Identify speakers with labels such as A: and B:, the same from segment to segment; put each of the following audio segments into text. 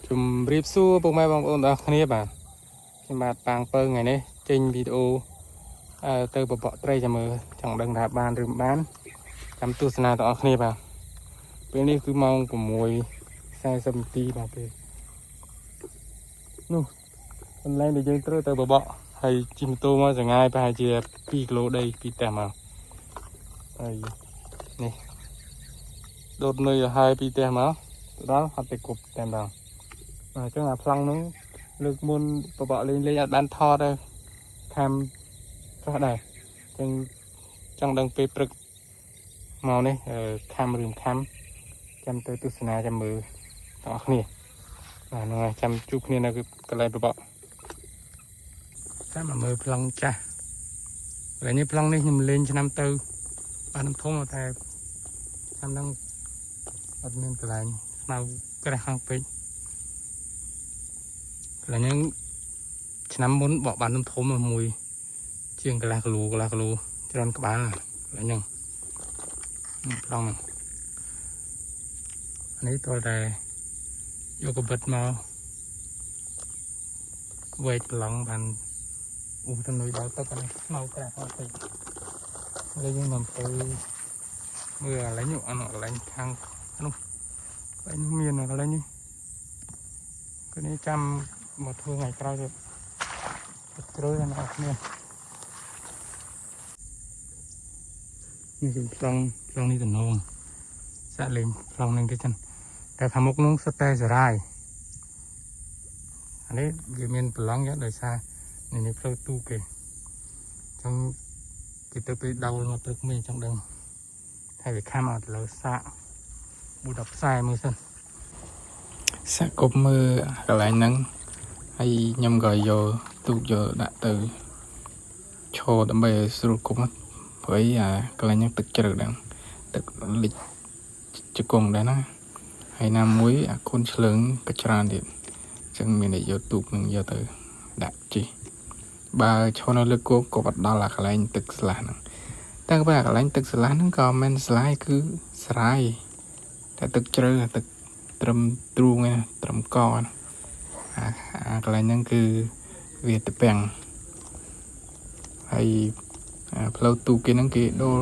A: จุ่มรีบสู้พวกแม่บางคนเอาគ្នាបាទខ្ញុំបាទតាំងពើថ្ងៃនេះចេញវីដេអូទៅបបកត្រីចាំមើលចង់ដឹងថាបានឬមិនបានចាំទស្សនាទាំងអស់គ្នាបាទពេលនេះគឺម៉ោង 6:40 នាទីបាទពេលនោះកន្លែងដែលយើងត្រូវទៅបបកហើយជិះម៉ូតូមកចង្ងាយប្រហែលជា2 គីឡូដីពីផ្ទះមកហើយនេះដូតនុយឲ្យហើយពីផ្ទះមកដល់អត់ទៅគប់តែម្ដងអញ្ចឹងអាប្លង់នោះលើកមុនបបកលេងអត់បានថតទេខាំខ្លះដែរអញ្ចឹងចង់ដឹងពេលព្រឹកមកនេះខាំរឿងខាំចាំទៅទស្សនាចាំមើលទាំងអស់គ្នាបាទហ្នឹងហើយចាំជួបគ្នានៅកន្លែងបបកចាំមកមើលប្លង់ចាស់កន្លែងនេះប្លង់នេះខ្ញុំលេងឆ្នាំទៅបានធំតែចាំដឹងអត់មានកន្លែងស្មៅក្រាស់ខាងពេកកន្លែងហ្នឹងឆ្នាំមុនបកបានធំមួយជាងកន្លះគីឡូច្រើនក្បាលកន្លែងហ្នឹងប្លង់ហ្នឹងនេះតើតែយកកបិតមកវែកប្លង់បានទៅនុយដល់ទឹកហ្នឹងស្មៅក្រាស់ខាងពេកហើយយើងនាំទៅមើលកន្លែងនេះអត់កន្លែងខាងនោះកន្លែងនេះមានកន្លែងនេះគឺនេះចាំមកធ្វើថ្ងៃក្រោយទៅជ្រើដល់អ្នកគ្នានេះគឺប្លង់នេះតំណងសាក់លេងប្លង់នឹងទៅចឹងតែខាងមុខនោះសុទ្ធតែសារាយអានេះវាមានប្លង់យ៉ាងដោយសារនេះផ្លូវទូគេចឹងគេទៅពេលដៅមកព្រឹកមិញចង់ដឹងហើយវាខាំអត់លើសាក់10ខ្សែមើលសិនសាក់គប់មើលកន្លែងហ្នឹងហើយខ្ញុំក៏យកទូកយកដាក់ទៅឈរដើម្បីឲ្យស្រួលគប់ព្រោះអាកន្លែងហ្នឹងទឹកជ្រៅដែរទឹកលិចជង្គង់ដែរណាហើយណាមួយអាគុនឆ្លើងក៏ច្រើនទៀតអញ្ចឹងមានតែយកទូកនឹងយកទៅដាក់ជីបើឈរនៅលើគោក៏បដល់អាកន្លែងទឹកស្លាស់ហ្នឹងតែបើអាកន្លែងទឹកស្លាស់ហ្នឹងក៏មិនស្លាយគឺស្រាយតែទឹកជ្រៅទឹកត្រឹមទ្រូងឯងត្រឹមកអាកន្លែងហ្នឹងគឺវាតពាំងហើយផ្លូវទូកគេហ្នឹងគេដូរ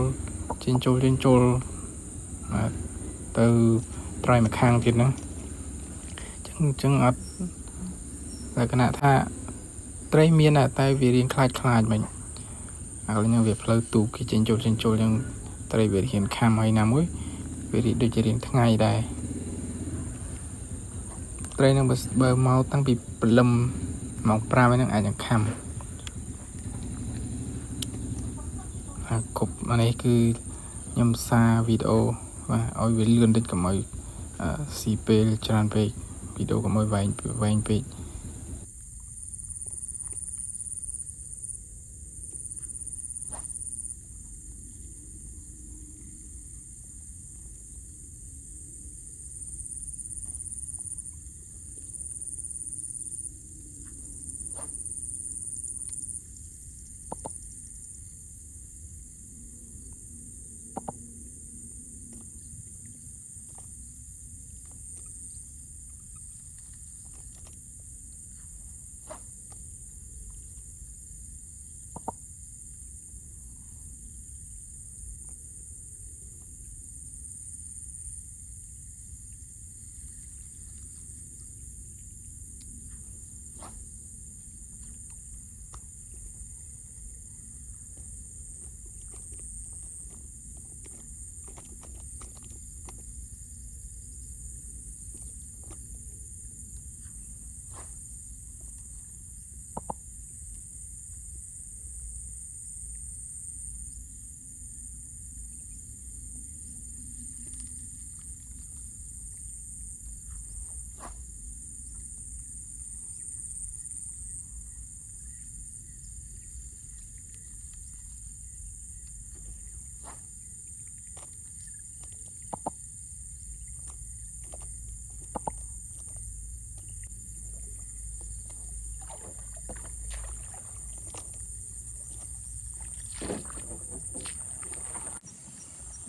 A: ចេញចូលទៅត្រៃម្ខាងទៀតហ្នឹងអញ្ចឹងអត់លក្ខណៈថាត្រីមានតែវារៀងខ្លាចមិញអាកន្លែងហ្នឹងវាផ្លូវទូកគេចេញចូលអញ្ចឹងត្រីវារៀងខាំហើយណាមួយវារីដូចជារៀងថ្ងៃដែរត្រីហ្នឹងបើមកតាំងពីព្រលឹមម៉ោង 5 ហ្នឹងអាចនឹងខាំគប់អានេះគឺខ្ញុំសារវីដេអូបាទឲ្យវាលឿនតិចកុំឲ្យស៊ីពេលច្រើនពេកវីដេអូកុំឲ្យវែងពេក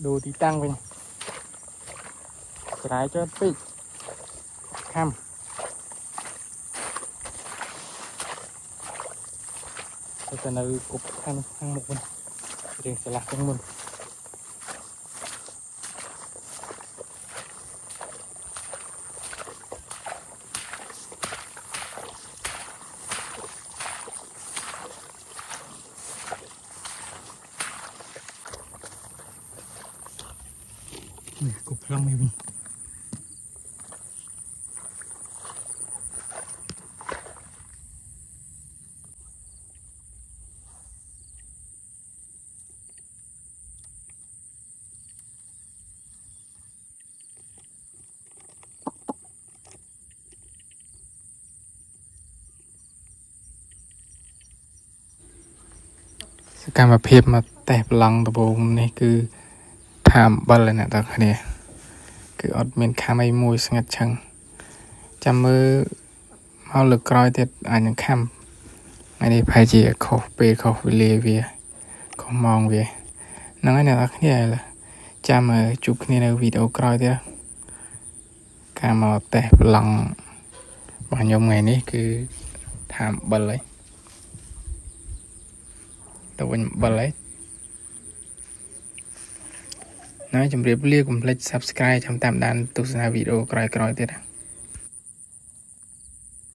A: ដូរទីតាំងវិញច្រាយចុះពេកខាំ แต่ในกบข้างข้างหมกมันเรียงสลักทั้งหมดกบพลังไม่บุญการมาเพียบมาแต่พลังตะโบงนี่คือทำบัลเลยนะตอนนี้คืออดเมนคาไม่มวยสงัดชังจำมือเอาหลึกกรอยเด็ดอ่านยังคำอันนี้พายจีเขาเปย์เขาวิเลเวียเขามองเวียนั่งอันนี้ตอนนี้อะไรจำมือจุกนี่ในวิดีโอกรอยเด็ดการมาแต่พลังบางยมไงนี่คือทำบัลเลยตัวเป็นบัลเลยnói chấm riêng liếc cùng like subscribe trong tạm đàn tu sửa video cày cày tiếp